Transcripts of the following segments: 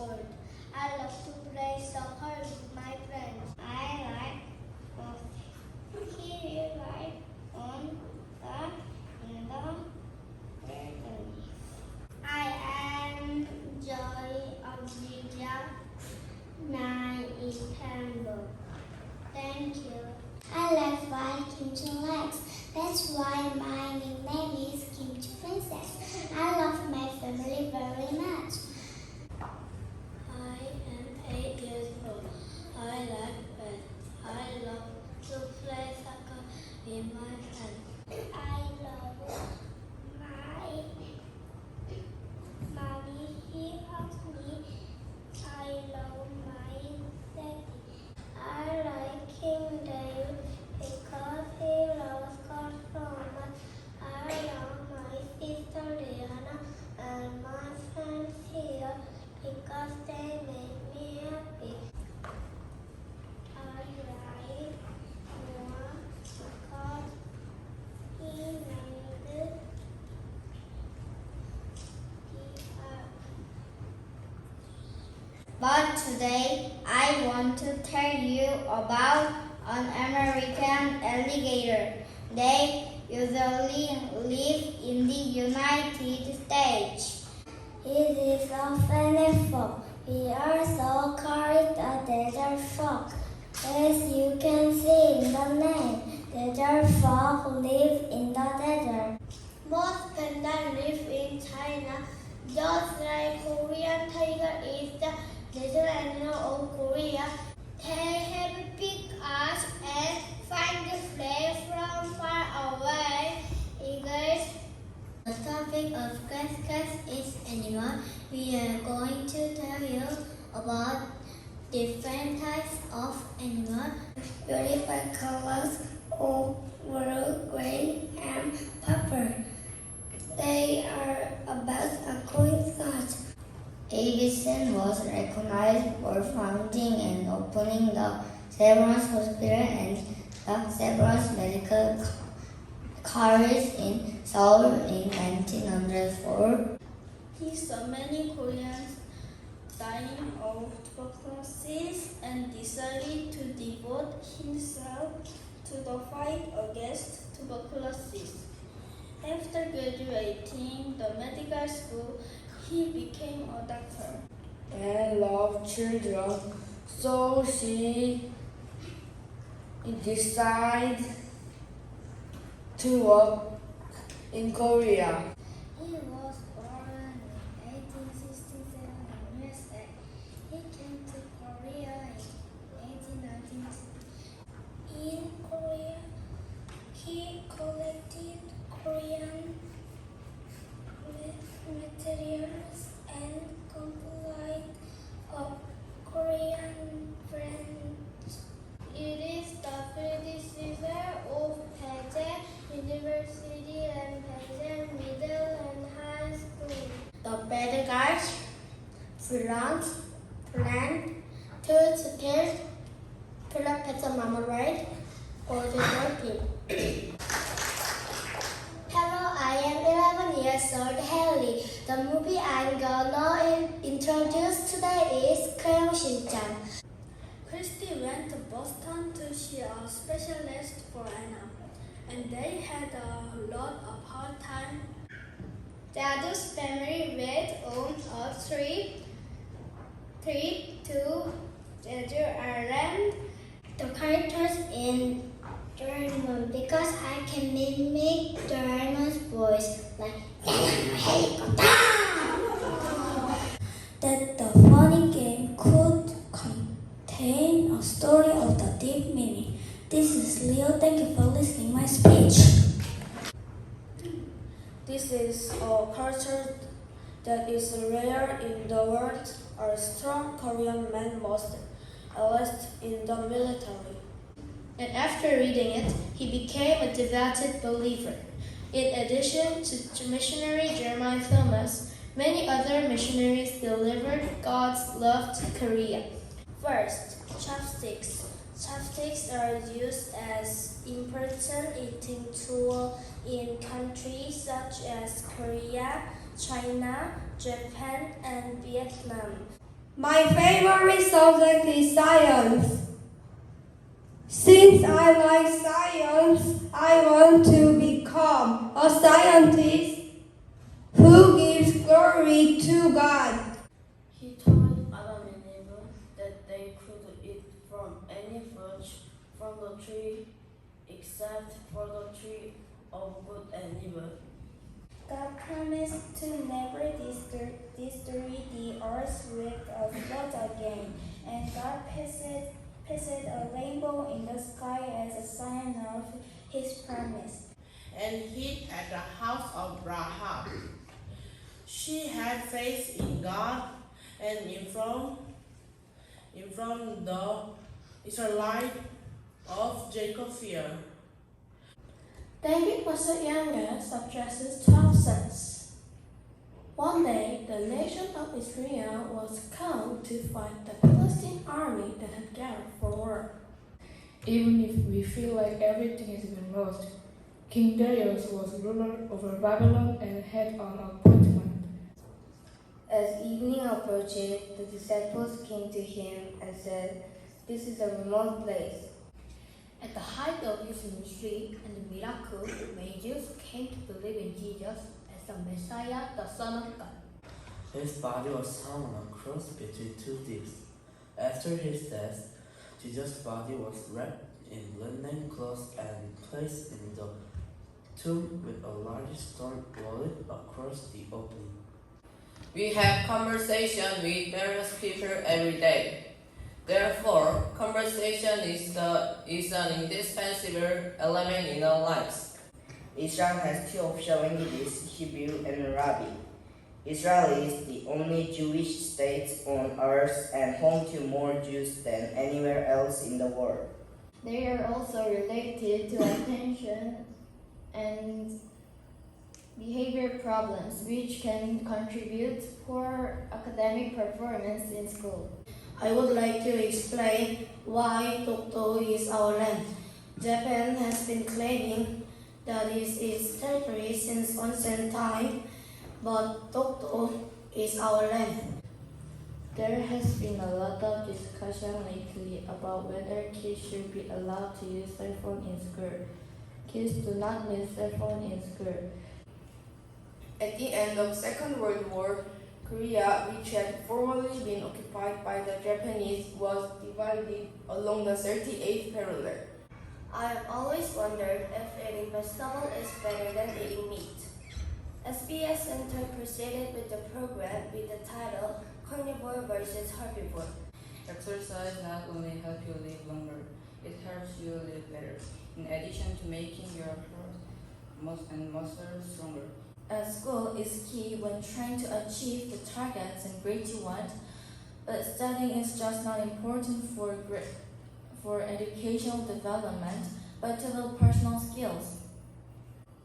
world. I love to play soccer with my friends. I like he ride on in the garden. I enjoy Australia night in Canberra. Thank you. I like flying Kimchi legs. That's why my nickname is Kimchi Princess. I love my family very much. I am 8 years old. I like pets. I love to play soccer with my friends. I love my mommy. He hugs me. I love my daddy. I like him Dave because he loves God so much. I love my sister Diana and my friends here because they make me happy. I like Noah because he named the earth. But today I want to tell you about an American alligator. They usually live in the United States. It is a funny frog. We also call it a desert frog. As you can see in the name, desert frog live in the desert. Most pandas live in China, just like Korean tiger is the national animal of Korea. They have big eyes and find the prey from far away. Eagles. The topic of class is animal. We are going to tell you about different types of animal. Beautiful colors of blue, green, and purple. They are about a coin size. Davidson was recognized for founding and opening the Severance Hospital and the Severance Medical College in Seoul in 1904. He saw many Koreans dying of tuberculosis and decided to devote himself to the fight against tuberculosis. After graduating the medical school, he became a doctor. And loved children, so she decided to work in Korea. He was born in 1867 in USA. He came to Korea in 1896. In Korea, he collected Korean materials and complied of Korean friends. It is the predecessor of Pageant University and Pageant Middle and High School. The pedagogues planned to secure Professor Marmalade for the working. Hello, I am 11 years old, Haley. The movie I'm gonna introduce today is Crayon Shin-chan. Christy went to Boston to see a specialist for Anna, and they had a lot of hard time. Dadu's family went on a trip to Jeju Island. The characters in Doraemon because I can mimic Doraemon's voice like that the funny game could contain a story of the deep meaning. This is Leo. Thank you for listening my speech. This is a culture that is rare in the world. A strong Korean man was enlisted in the military. And after reading it, he became a devoted believer. In addition to missionary Jeremiah Thomas, many other missionaries delivered God's love to Korea. First, chopsticks. Chopsticks are used as important eating tool in countries such as Korea, China, Japan, and Vietnam. My favorite subject is science. Since I like science, I want to become a scientist who gives glory to God. He told Adam and Eve that they could eat from any fruit from the tree except for the tree of good and evil. God promised to never destroy the earth with a flood again, and God placed a rainbow in the sky as a sign of His promise. And hid at the house of Rahab. She had faith in God and informed the Israelites of Jacob's fear. David was the youngest of Jesse's 12 sons. One day, the nation of Israel was called to fight the Philistine army that had gathered for war. Even if we feel like everything has been lost, King Darius was ruler over Babylon and had an appointment. As evening approached, the disciples came to him and said, "This is a remote place." At the height of his ministry and the miracles, many Jews came to believe in Jesus as the Messiah, the Son of God. His body was hung on a cross between two thieves. After his death, Jesus' body was wrapped in linen cloths and placed in the tomb with a large stone rolled across the opening. We have conversation with various people every day. Therefore, conversation is an indispensable element in our lives. Israel has two official languages, Hebrew and Arabic. Israel is the only Jewish state on earth and home to more Jews than anywhere else in the world. They are also related to attention and behavior problems, which can contribute to poor academic performance in school. I would like to explain why Dokdo is our land. Japan has been claiming that it's its territory since ancient time, but Dokdo is our land. There has been a lot of discussion lately about whether kids should be allowed to use their phone in school. Kids do not need their phone in school. At the end of Second World War, Korea, which had formerly been occupied by the Japanese, was divided along the 38th parallel. I have always wondered if eating vegetable is better than eating meat. SBS Center proceeded with the program with the title Carnivore versus Herbivore. Exercise not only helps you live longer, it helps you live better, in addition to making your heart and muscles stronger. School is key when trying to achieve the targets and grades you want, but studying is just not important for educational development, but to build personal skills.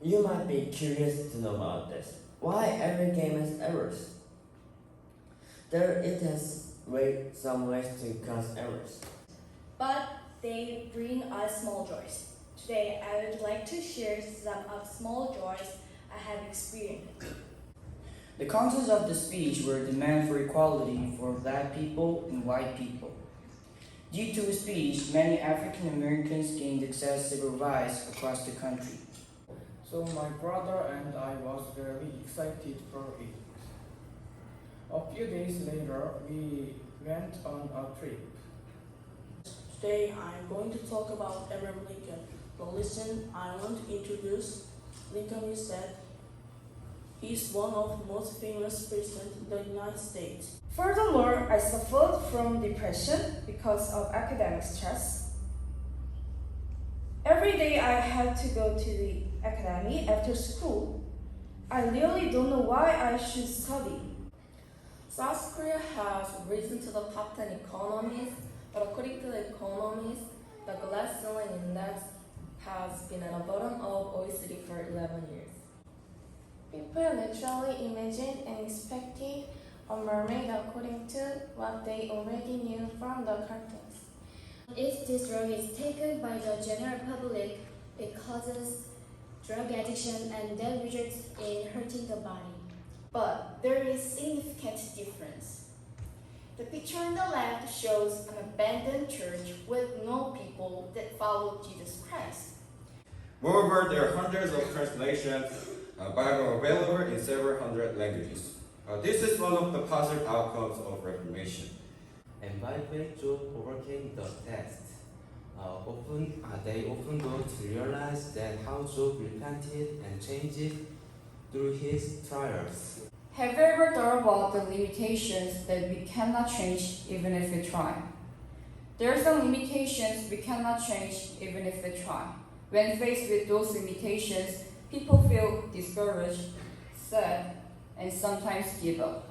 You might be curious to know about this. Why every game has errors? It has some ways to cause errors. But they bring us small joys. Today, I would like to share some of small joys I have experienced. The contents of the speech were demand for equality for black people and white people. Due to his speech, many African Americans gained access to civil rights across the country. So my brother and I was very excited for it. A few days later, we went on a trip. Today I'm going to talk about Abraham Lincoln. But listen, I want to introduce Lincoln is that he's one of the most famous presidents in the United States. Furthermore, I suffered from depression because of academic stress. Every day I had to go to the academy after school. I really don't know why I should study. South Korea has risen to the top 10 economies, but according to the economists, the glass ceiling index has been at the bottom of OECD for 11 years. People naturally imagined and expected a mermaid according to what they already knew from the cartoons. If this drug is taken by the general public, it causes drug addiction and then results in hurting the body. But there is significant difference. The picture on the left shows an abandoned church with no people that followed Jesus Christ. Moreover, there are hundreds of translations Bible available in several hundred languages. This is one of the positive outcomes of Reformation. And by faith, Job overcame the test. They often go to realize that how Job repented and changed through his trials. Have you ever thought about the limitations that we cannot change even if we try? There are some limitations we cannot change even if we try. When faced with those limitations, people feel discouraged, sad, and sometimes give up.